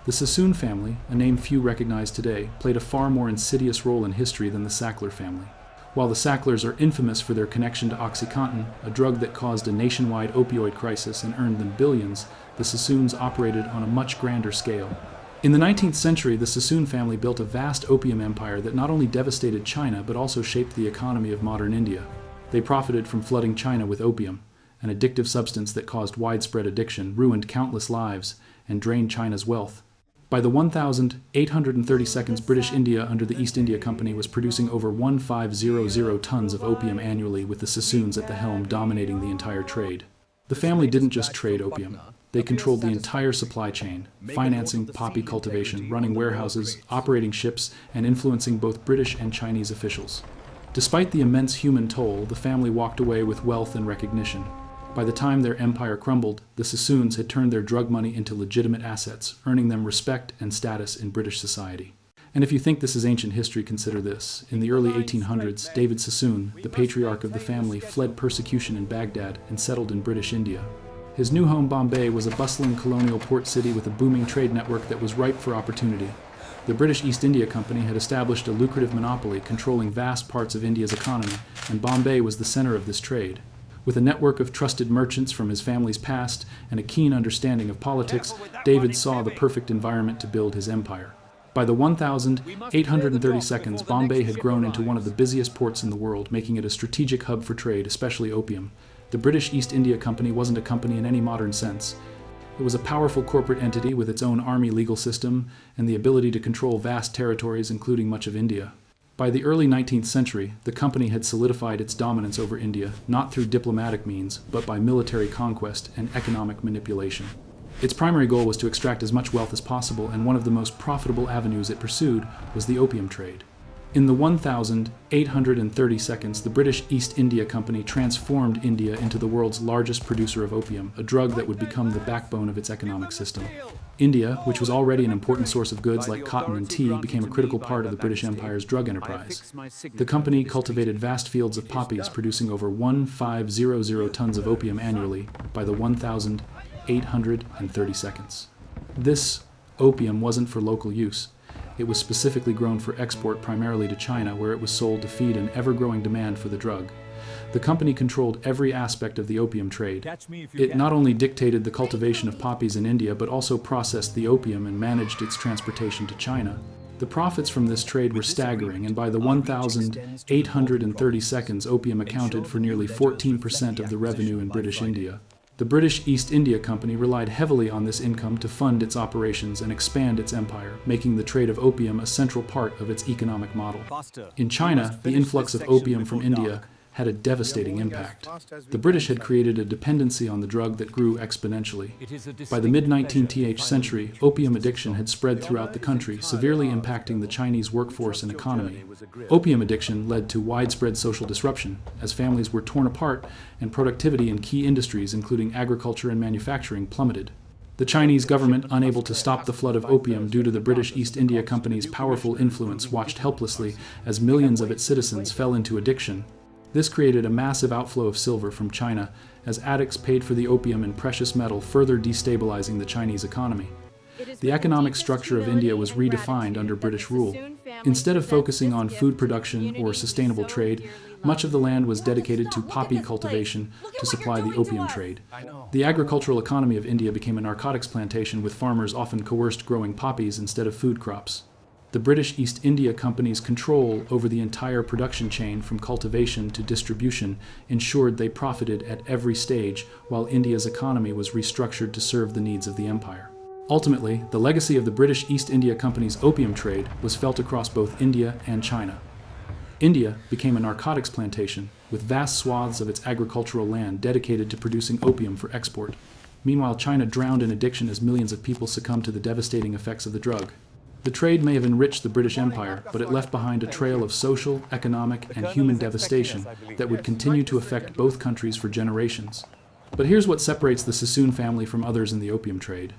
The Sissoon family, a name few recognize today, played a far more insidious role in history than the Sackler family. While the Sacklers are infamous for their connection to OxyContin, a drug that caused a nationwide opioid crisis and earned them billions, the Sissoons operated on a much grander scale. In the 19th century, the Cissoon family built a vast opium empire that not only devastated China but also shaped the economy of modern India. They profited from flooding China with opium, an addictive substance that caused widespread addiction, ruined countless lives, and drained China's wealth. By the 1832nd, British India under the East India Company was producing over 1500 tons of opium annually, with the Sissoons at the helm dominating the entire trade. The family didn't just trade opium. They controlled the entire supply chain, financing poppy cultivation, running warehouses, operating ships, and influencing both British and Chinese officials. Despite the immense human toll, the family walked away with wealth and recognition. By the time their empire crumbled, the Sissoons had turned their drug money into legitimate assets, earning them respect and status in British society. And if you think this is ancient history, consider this. In the early 1800s, David Sissoon, the patriarch of the family, fled persecution in Baghdad and settled in British India. His new home, Bombay, was a bustling colonial port city with a booming trade network that was ripe for opportunity. The British East India Company had established a lucrative monopoly, controlling vast parts of India's economy, and Bombay was the center of this trade. With a network of trusted merchants from his family's past and a keen understanding of politics, David saw the perfect environment to build his empire. By the 1832nd, Bombay had grown into one of the busiest ports in the world, making it a strategic hub for trade, especially opium. The British East India Company wasn't a company in any modern sense. It was a powerful corporate entity with its own army legal system and the ability to control vast territories, including much of India. By the early 19th century, the company had solidified its dominance over India, not through diplomatic means, but by military conquest and economic manipulation. Its primary goal was to extract as much wealth as possible, and one of the most profitable avenues it pursued was the opium trade. In the 1832nd, the British East India Company transformed India into the world's largest producer of opium, a drug that would become the backbone of its economic system. India, which was already an important source of goods like cotton and tea, became a critical part of the British Empire's drug enterprise. The company cultivated vast fields of poppies, producing over 1500 tons of opium annually by the 1832nd. This opium wasn't for local use. It was specifically grown for export primarily to China, where it was sold to feed an ever-growing demand for the drug. The company controlled every aspect of the opium trade. It not only dictated the cultivation of poppies in India, but also processed the opium and managed its transportation to China. The profits from this trade were staggering, and by the 1832nd, opium accounted for nearly 14% of the revenue in British India. The British East India Company relied heavily on this income to fund its operations and expand its empire, making the trade of opium a central part of its economic model. In China, the influx of opium from India had a devastating impact. The British had created a dependency on the drug that grew exponentially. By the mid-19th century, opium addiction had spread throughout the country, severely impacting the Chinese workforce and economy. Opium addiction led to widespread social disruption, as families were torn apart and productivity in key industries, including agriculture and manufacturing, plummeted. The Chinese government, unable to stop the flood of opium due to the British East India Company's powerful influence, watched helplessly as millions of its citizens fell into addiction. This created a massive outflow of silver from China as addicts paid for the opium in precious metal, further destabilizing the Chinese economy. The economic structure of India was redefined under British rule. Instead of focusing on food production or sustainable trade, much of the land was dedicated to poppy cultivation to supply the opium trade. The agricultural economy of India became a narcotics plantation, with farmers often coerced growing poppies instead of food crops. The British East India Company's control over the entire production chain from cultivation to distribution ensured they profited at every stage, while India's economy was restructured to serve the needs of the empire. Ultimately, the legacy of the British East India Company's opium trade was felt across both India and China. India became a narcotics plantation, with vast swaths of its agricultural land dedicated to producing opium for export. Meanwhile, China drowned in addiction as millions of people succumbed to the devastating effects of the drug. The trade may have enriched the British Empire, but it left behind a trail of social, economic, and human devastation that would continue to affect both countries for generations. But here's what separates the Sissoon family from others in the opium trade.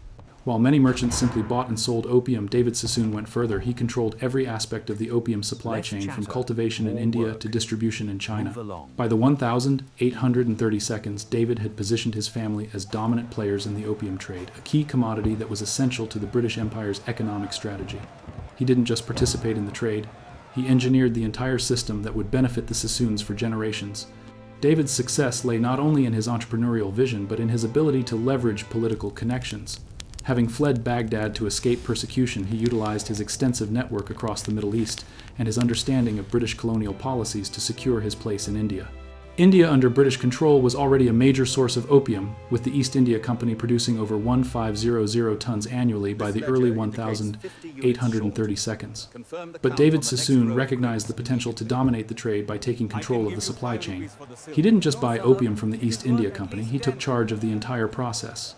While many merchants simply bought and sold opium, David Sissoon went further. He controlled every aspect of the opium supply chain, from cultivation in India to distribution in China. By the 1830 seconds, David had positioned his family as dominant players in the opium trade, a key commodity that was essential to the British Empire's economic strategy. He didn't just participate in the trade, he engineered the entire system that would benefit the Sissoons for generations. David's success lay not only in his entrepreneurial vision, but in his ability to leverage political connections. Having fled Baghdad to escape persecution, he utilized his extensive network across the Middle East and his understanding of British colonial policies to secure his place in India. India under British control was already a major source of opium, with the East India Company producing over 1500 tons annually by the early 1830 seconds. But David Sissoon recognized the potential to dominate the trade by taking control of the supply chain. He didn't just buy opium from the East India Company, he took charge of the entire process.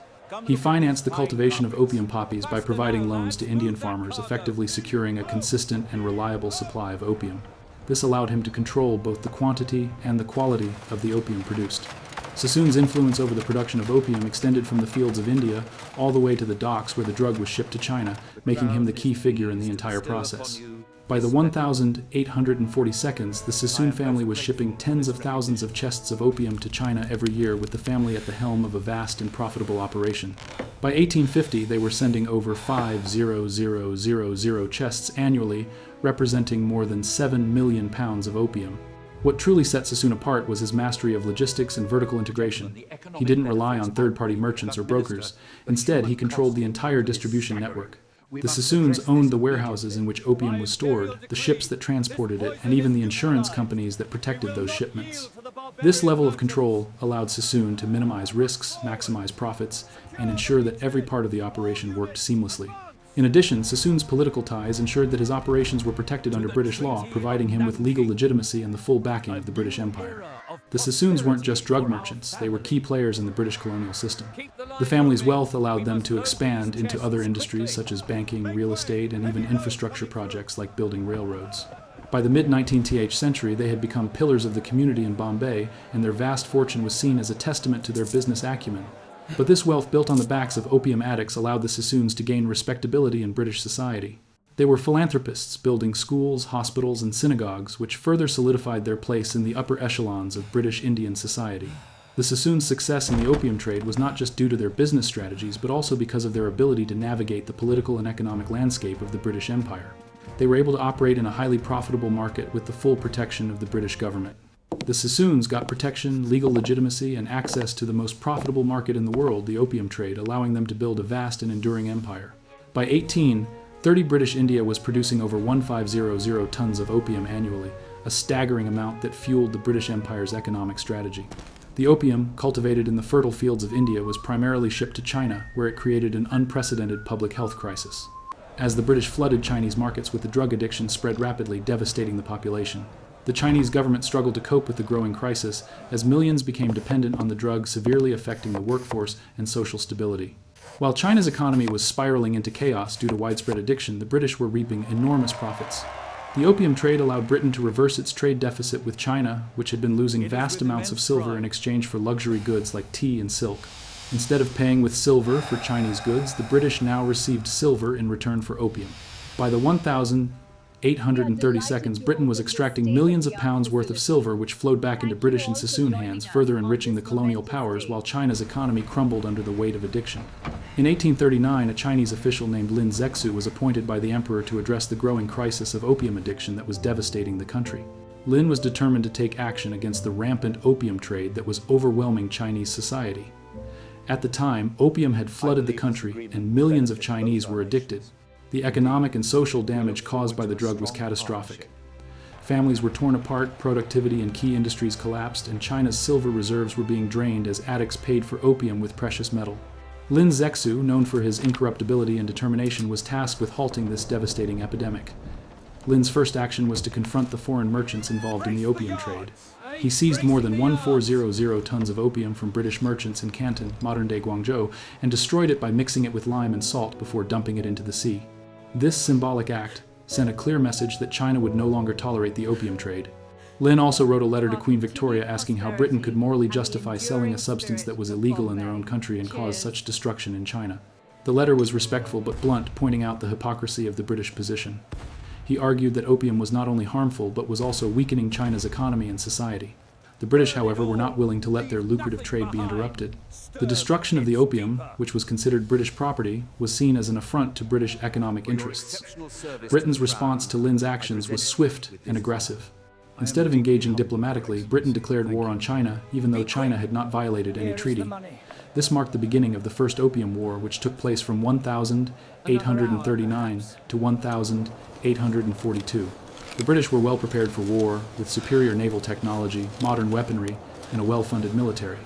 He financed the cultivation of opium poppies by providing loans to Indian farmers, effectively securing a consistent and reliable supply of opium. This allowed him to control both the quantity and the quality of the opium produced. Sissoon's influence over the production of opium extended from the fields of India all the way to the docks where the drug was shipped to China, making him the key figure in the entire process. By the 1840 seconds, the Sissoon family was shipping tens of thousands of chests of opium to China every year, with the family at the helm of a vast and profitable operation. By 1850, they were sending over 5,000 chests annually, representing more than 7 million pounds of opium. What truly set Sissoon apart was his mastery of logistics and vertical integration. He didn't rely on third-party merchants or brokers. Instead, he controlled the entire distribution network. The Sissoons owned the warehouses in which opium was stored, the ships that transported it, and even the insurance companies that protected those shipments. This level of control allowed Sissoon to minimize risks, maximize profits, and ensure that every part of the operation worked seamlessly. In addition, Sissoon's political ties ensured that his operations were protected under British law, providing him with legal legitimacy and the full backing of the British Empire. The Sissoons weren't just drug merchants, they were key players in the British colonial system. The family's wealth allowed them to expand into other industries such as banking, real estate, and even infrastructure projects like building railroads. By the mid-19th century, they had become pillars of the community in Bombay, and their vast fortune was seen as a testament to their business acumen. But this wealth built on the backs of opium addicts allowed the Sissoons to gain respectability in British society. They were philanthropists, building schools, hospitals, and synagogues, which further solidified their place in the upper echelons of British Indian society. The Sissoons' success in the opium trade was not just due to their business strategies, but also because of their ability to navigate the political and economic landscape of the British Empire. They were able to operate in a highly profitable market with the full protection of the British government. The Sissoons got protection, legal legitimacy, and access to the most profitable market in the world, the opium trade, allowing them to build a vast and enduring empire. By 1830, British India was producing over 1500 tons of opium annually, a staggering amount that fueled the British Empire's economic strategy. The opium, cultivated in the fertile fields of India, was primarily shipped to China, where it created an unprecedented public health crisis. As the British flooded Chinese markets with the drug addiction spread rapidly, devastating the population. The Chinese government struggled to cope with the growing crisis, as millions became dependent on the drug, severely affecting the workforce and social stability. While China's economy was spiraling into chaos due to widespread addiction, the British were reaping enormous profits. The opium trade allowed Britain to reverse its trade deficit with China, which had been losing vast amounts of silver in exchange for luxury goods like tea and silk. Instead of paying with silver for Chinese goods, the British now received silver in return for opium. By the 1830 seconds, Britain was extracting millions of pounds worth of silver, which flowed back into British and Sissoon hands, further enriching the colonial powers, while China's economy crumbled under the weight of addiction. In 1839, a Chinese official named Lin Zexu was appointed by the emperor to address the growing crisis of opium addiction that was devastating the country. Lin was determined to take action against the rampant opium trade that was overwhelming Chinese society. At the time, opium had flooded the country, and millions of Chinese were addicted. The economic and social damage caused by the drug was catastrophic. Families were torn apart, productivity in key industries collapsed, and China's silver reserves were being drained as addicts paid for opium with precious metal. Lin Zexu, known for his incorruptibility and determination, was tasked with halting this devastating epidemic. Lin's first action was to confront the foreign merchants involved in the opium trade. He seized more than 1400 tons of opium from British merchants in Canton, modern-day Guangzhou, and destroyed it by mixing it with lime and salt before dumping it into the sea. This symbolic act sent a clear message that China would no longer tolerate the opium trade. Lin also wrote a letter to Queen Victoria asking how Britain could morally justify selling a substance that was illegal in their own country and cause such destruction in China. The letter was respectful but blunt, pointing out the hypocrisy of the British position. He argued that opium was not only harmful but was also weakening China's economy and society. The British, however, were not willing to let their lucrative trade be interrupted. The destruction of the opium, which was considered British property, was seen as an affront to British economic interests. Britain's response to Lin's actions was swift and aggressive. Instead of engaging diplomatically, Britain declared war on China, even though China had not violated any treaty. This marked the beginning of the First Opium War, which took place from 1839 to 1842. The British were well prepared for war, with superior naval technology, modern weaponry, and a well-funded military.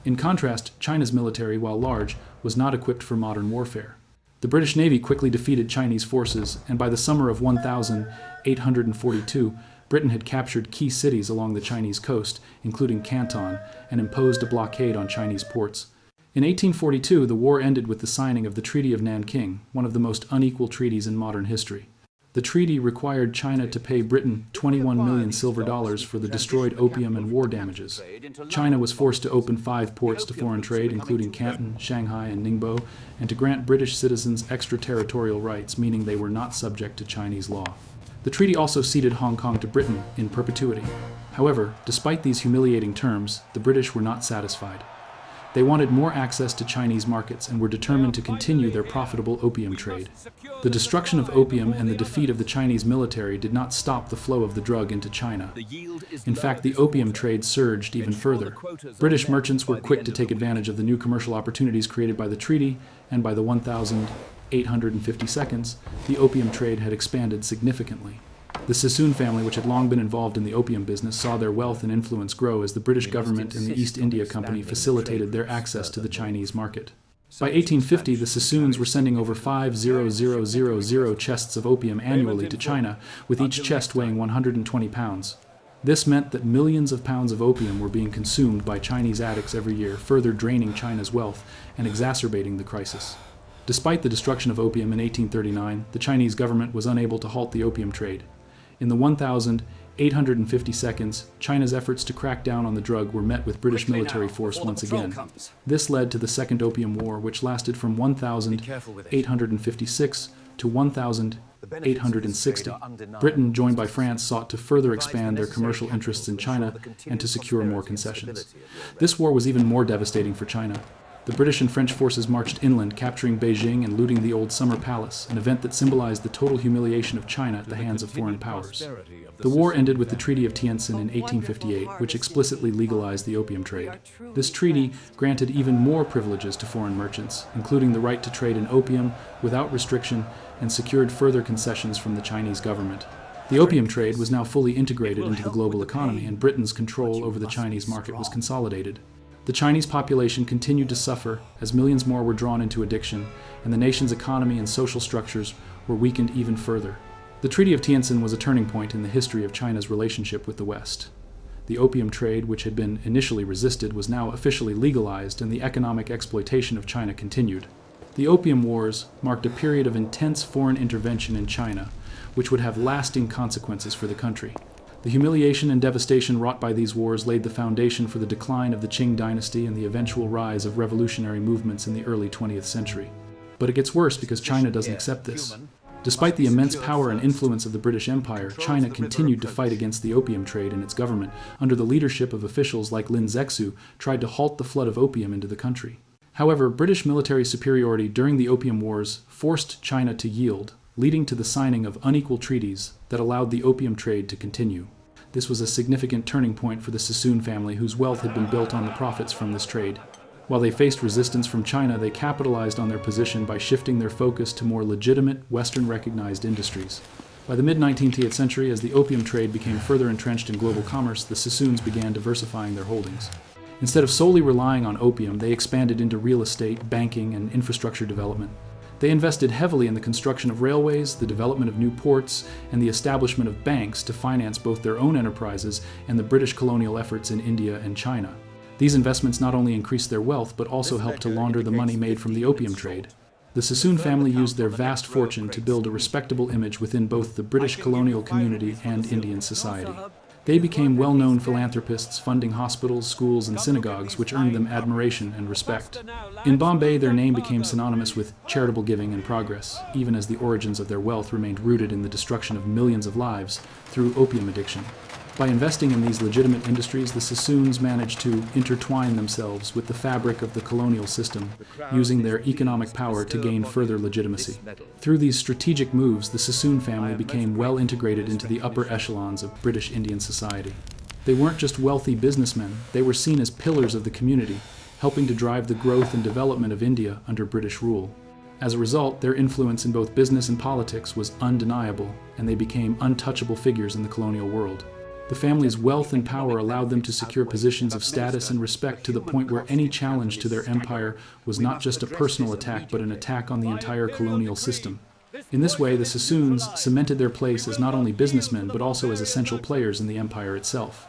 In contrast, China's military, while large, was not equipped for modern warfare. The British Navy quickly defeated Chinese forces, and by the summer of 1842, Britain had captured key cities along the Chinese coast, including Canton, and imposed a blockade on Chinese ports. In 1842, the war ended with the signing of the Treaty of Nanking, one of the most unequal treaties in modern history. The treaty required China to pay Britain 21 million silver dollars for the destroyed opium and war damages. China was forced to open 5 ports to foreign trade, including Canton, Shanghai, and Ningbo, and to grant British citizens extraterritorial rights, meaning they were not subject to Chinese law. The treaty also ceded Hong Kong to Britain in perpetuity. However, despite these humiliating terms, the British were not satisfied. They wanted more access to Chinese markets and were determined to continue their profitable opium trade. The destruction of opium and the defeat of the Chinese military did not stop the flow of the drug into China. In fact, the opium trade surged even further. British merchants were quick to take advantage of the new commercial opportunities created by the treaty, and by the 1852, the opium trade had expanded significantly. The Sissoon family, which had long been involved in the opium business, saw their wealth and influence grow as the British government and the East India Company facilitated their access to the Chinese market. By 1850, the Sissoons were sending over 5,000 chests of opium annually to China, with each chest weighing 120 pounds. This meant that millions of pounds of opium were being consumed by Chinese addicts every year, further draining China's wealth and exacerbating the crisis. Despite the destruction of opium in 1839, the Chinese government was unable to halt the opium trade. In the 1852, China's efforts to crack down on the drug were met with British military force once again. This led to the Second Opium War, which lasted from 1856 to 1860. Britain, joined by France, sought to further expand their commercial interests in China and to secure more concessions. This war was even more devastating for China. The British and French forces marched inland, capturing Beijing and looting the old Summer Palace, an event that symbolized the total humiliation of China at the hands of foreign powers. The war ended with the Treaty of Tientsin in 1858, which explicitly legalized the opium trade. This treaty granted even more privileges to foreign merchants, including the right to trade in opium without restriction, and secured further concessions from the Chinese government. The opium trade was now fully integrated into the global economy, and Britain's control over the Chinese market was consolidated. The Chinese population continued to suffer as millions more were drawn into addiction, and the nation's economy and social structures were weakened even further. The Treaty of Tientsin was a turning point in the history of China's relationship with the West. The opium trade, which had been initially resisted, was now officially legalized, and the economic exploitation of China continued. The Opium Wars marked a period of intense foreign intervention in China, which would have lasting consequences for the country. The humiliation and devastation wrought by these wars laid the foundation for the decline of the Qing dynasty and the eventual rise of revolutionary movements in the early 20th century. But it gets worse because China doesn't accept this. Despite the immense power and influence of the British Empire, China continued to fight against the opium trade, and its government, under the leadership of officials like Lin Zexu, tried to halt the flood of opium into the country. However, British military superiority during the Opium Wars forced China to yield, leading to the signing of unequal treaties that allowed the opium trade to continue. This was a significant turning point for the Sissoon family, whose wealth had been built on the profits from this trade. While they faced resistance from China, they capitalized on their position by shifting their focus to more legitimate, Western-recognized industries. By the mid-19th century, as the opium trade became further entrenched in global commerce, the Sissoons began diversifying their holdings. Instead of solely relying on opium, they expanded into real estate, banking, and infrastructure development. They invested heavily in the construction of railways, the development of new ports, and the establishment of banks to finance both their own enterprises and the British colonial efforts in India and China. These investments not only increased their wealth, but also helped to launder the money made from the opium trade. The Sissoon family used their vast fortune to build a respectable image within both the British colonial community and Indian society. They became well-known philanthropists funding hospitals, schools, and synagogues, which earned them admiration and respect. In Bombay, their name became synonymous with charitable giving and progress, even as the origins of their wealth remained rooted in the destruction of millions of lives through opium addiction. By investing in these legitimate industries, the Cissoons managed to intertwine themselves with the fabric of the colonial system, using their economic power to gain further legitimacy. Through these strategic moves, the Sissoon family became well integrated into the upper echelons of British Indian society. They weren't just wealthy businessmen, they were seen as pillars of the community, helping to drive the growth and development of India under British rule. As a result, their influence in both business and politics was undeniable, and they became untouchable figures in the colonial world. The family's wealth and power allowed them to secure positions of status and respect to the point where any challenge to their empire was not just a personal attack but an attack on the entire colonial system. In this way, the Sissoons cemented their place as not only businessmen but also as essential players in the empire itself.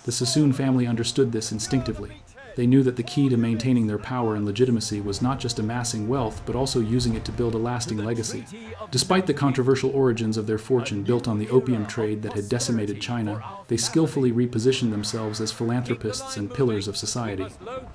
The Sissoon family understood this instinctively. They knew that the key to maintaining their power and legitimacy was not just amassing wealth, but also using it to build a lasting legacy. Despite the controversial origins of their fortune built on the opium trade that had decimated China, they skillfully repositioned themselves as philanthropists and pillars of society.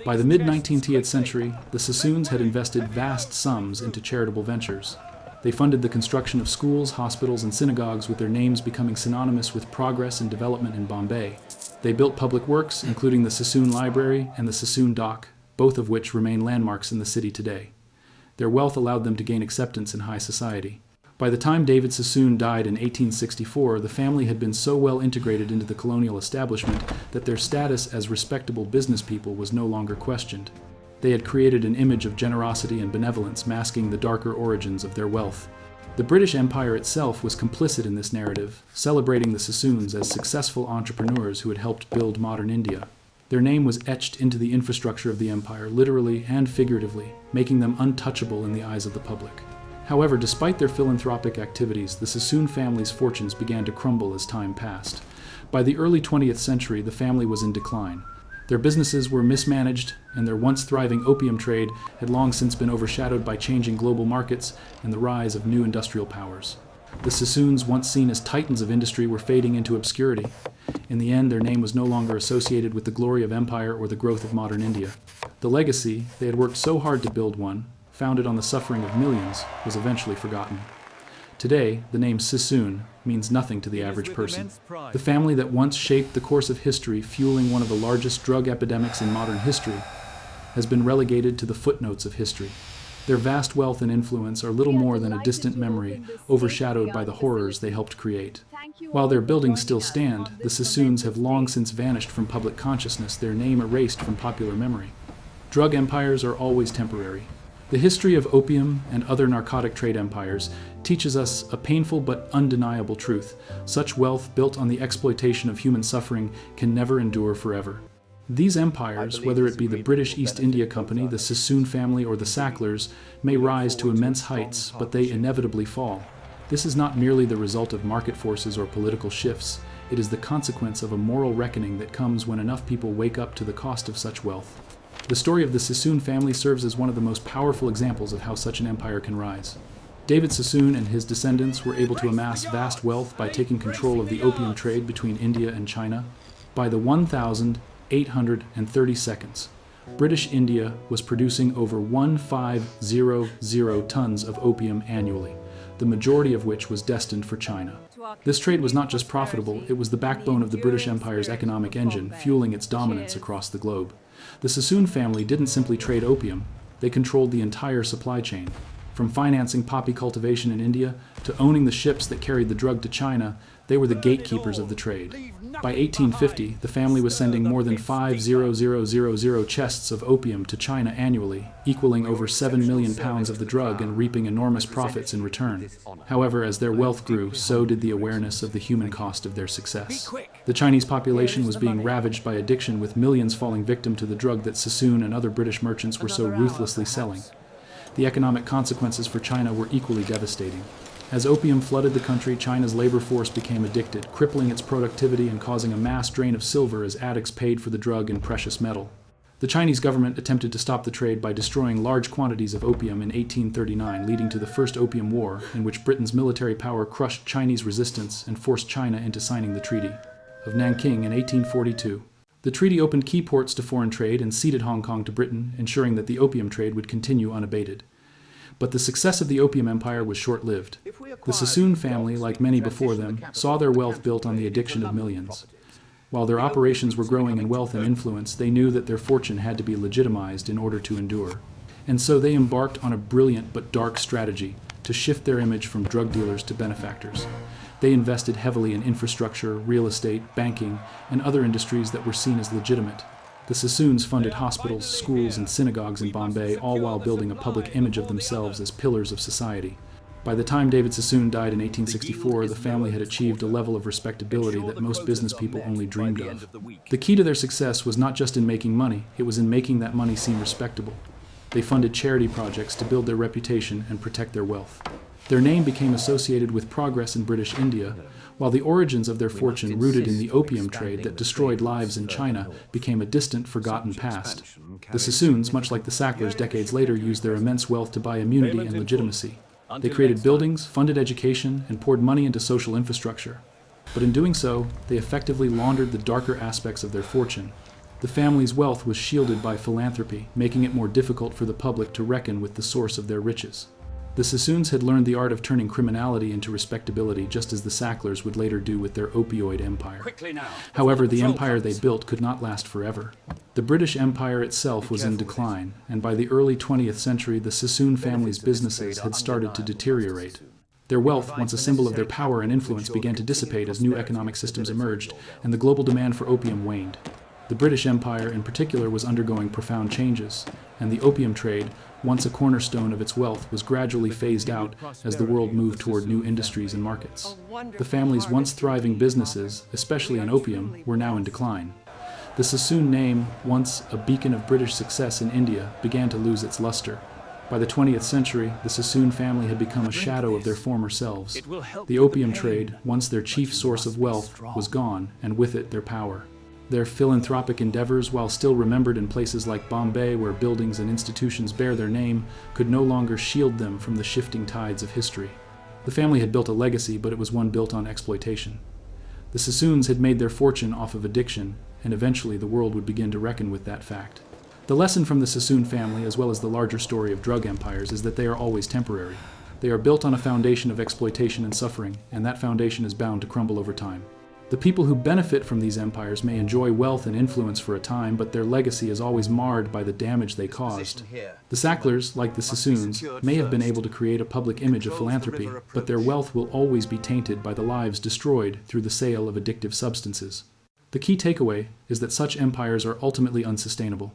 By the mid-19th century, the Sissoons had invested vast sums into charitable ventures. They funded the construction of schools, hospitals, and synagogues, with their names becoming synonymous with progress and development in Bombay. They built public works, including the Sissoon Library and the Sissoon Dock, both of which remain landmarks in the city today. Their wealth allowed them to gain acceptance in high society. By the time David Sissoon died in 1864, the family had been so well integrated into the colonial establishment that their status as respectable business people was no longer questioned. They had created an image of generosity and benevolence, masking the darker origins of their wealth. The British Empire itself was complicit in this narrative, celebrating the Sissoons as successful entrepreneurs who had helped build modern India. Their name was etched into the infrastructure of the empire, literally and figuratively, making them untouchable in the eyes of the public. However, despite their philanthropic activities, the Sissoon family's fortunes began to crumble as time passed. By the early 20th century, the family was in decline. Their businesses were mismanaged, and their once thriving opium trade had long since been overshadowed by changing global markets and the rise of new industrial powers. The Sissoons, once seen as titans of industry, were fading into obscurity. In the end, their name was no longer associated with the glory of empire or the growth of modern India. The legacy, they had worked so hard to build one, founded on the suffering of millions, was eventually forgotten. Today, the name Sissoon means nothing to the average person. The family that once shaped the course of history, fueling one of the largest drug epidemics in modern history, has been relegated to the footnotes of history. Their vast wealth and influence are little more than a distant memory, overshadowed by the horrors they helped create. While their buildings still stand, the Sissoons have long since vanished from public consciousness, their name erased from popular memory. Drug empires are always temporary. The history of opium and other narcotic trade empires teaches us a painful but undeniable truth. Such wealth built on the exploitation of human suffering can never endure forever. These empires, whether it be the British East India Company, the Sissoon family, or the Sacklers, may rise to immense heights, but they inevitably fall. This is not merely the result of market forces or political shifts. It is the consequence of a moral reckoning that comes when enough people wake up to the cost of such wealth. The story of the Sissoon family serves as one of the most powerful examples of how such an empire can rise. David Sissoon and his descendants were able to amass vast wealth by taking control of the opium trade between India and China. By the 1832, British India was producing over 1,500 tons of opium annually, the majority of which was destined for China. This trade was not just profitable, it was the backbone of the British Empire's economic engine, fueling its dominance across the globe. The Sissoon family didn't simply trade opium, they controlled the entire supply chain. From financing poppy cultivation in India to owning the ships that carried the drug to China, they were the gatekeepers of the trade. By 1850, the family was sending more than 5,000 chests of opium to China annually, equaling over 7 million pounds of the drug and reaping enormous profits in return. However, as their wealth grew, so did the awareness of the human cost of their success. The Chinese population was being ravaged by addiction, with millions falling victim to the drug that Sissoon and other British merchants were so ruthlessly selling. The economic consequences for China were equally devastating. As opium flooded the country, China's labor force became addicted, crippling its productivity and causing a mass drain of silver as addicts paid for the drug in precious metal. The Chinese government attempted to stop the trade by destroying large quantities of opium in 1839, leading to the First Opium War, in which Britain's military power crushed Chinese resistance and forced China into signing the treaty. of Nanking in 1842. The treaty opened key ports to foreign trade and ceded Hong Kong to Britain, ensuring that the opium trade would continue unabated. But the success of the Opium Empire was short-lived. The Sissoon family, like many before them, saw their wealth built on the addiction of millions. While their operations were growing in wealth and influence, they knew that their fortune had to be legitimized in order to endure. And so they embarked on a brilliant but dark strategy to shift their image from drug dealers to benefactors. They invested heavily in infrastructure, real estate, banking, and other industries that were seen as legitimate. The Sissoons funded hospitals, schools, and synagogues in Bombay, all while building a public image of themselves as pillars of society. By the time David Sissoon died in 1864, the family had achieved a level of respectability that most business people only dreamed of. The key to their success was not just in making money, it was in making that money seem respectable. They funded charity projects to build their reputation and protect their wealth. Their name became associated with progress in British India, while the origins of their fortune, rooted in the opium trade that destroyed lives in China, became a distant, forgotten past. The Sissoons, much like the Sacklers decades later, used their immense wealth to buy immunity and legitimacy. They created buildings, funded education, and poured money into social infrastructure. But in doing so, they effectively laundered the darker aspects of their fortune. The family's wealth was shielded by philanthropy, making it more difficult for the public to reckon with the source of their riches. The Sissoons had learned the art of turning criminality into respectability, just as the Sacklers would later do with their opioid empire. However, the empire they built could not last forever. The British Empire itself was in decline, and by the early 20th century, the Sissoon family's businesses had started to deteriorate. Their wealth, once a symbol of their power and influence, began to dissipate as new economic systems emerged, and the global demand for opium waned. The British Empire, in particular, was undergoing profound changes, and the opium trade, once a cornerstone of its wealth, was gradually phased out as the world moved toward new industries and markets. The family's once thriving businesses, especially in opium, were now in decline. The Sissoon name, once a beacon of British success in India, began to lose its luster. By the 20th century, the Sissoon family had become a shadow of their former selves. The opium trade, once their chief source of wealth, was gone, and with it their power. Their philanthropic endeavors, while still remembered in places like Bombay, where buildings and institutions bear their name, could no longer shield them from the shifting tides of history. The family had built a legacy, but it was one built on exploitation. The Sissoons had made their fortune off of addiction, and eventually the world would begin to reckon with that fact. The lesson from the Sissoon family, as well as the larger story of drug empires, is that they are always temporary. They are built on a foundation of exploitation and suffering, and that foundation is bound to crumble over time. The people who benefit from these empires may enjoy wealth and influence for a time, but their legacy is always marred by the damage they caused. The Sacklers, like the Sissoons, may have been able to create a public image of philanthropy, but their wealth will always be tainted by the lives destroyed through the sale of addictive substances. The key takeaway is that such empires are ultimately unsustainable.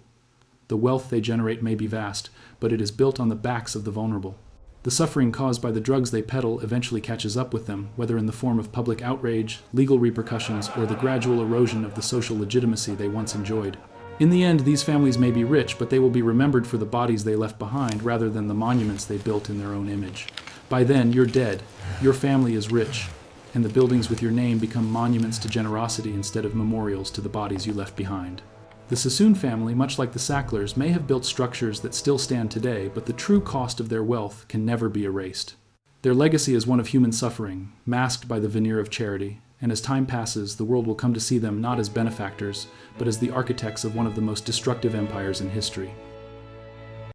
The wealth they generate may be vast, but it is built on the backs of the vulnerable. The suffering caused by the drugs they peddle eventually catches up with them, whether in the form of public outrage, legal repercussions, or the gradual erosion of the social legitimacy they once enjoyed. In the end, these families may be rich, but they will be remembered for the bodies they left behind rather than the monuments they built in their own image. By then, you're dead, your family is rich, and the buildings with your name become monuments to generosity instead of memorials to the bodies you left behind. The Sissoon family, much like the Sacklers, may have built structures that still stand today, but the true cost of their wealth can never be erased. Their legacy is one of human suffering, masked by the veneer of charity, and as time passes, the world will come to see them not as benefactors, but as the architects of one of the most destructive empires in history.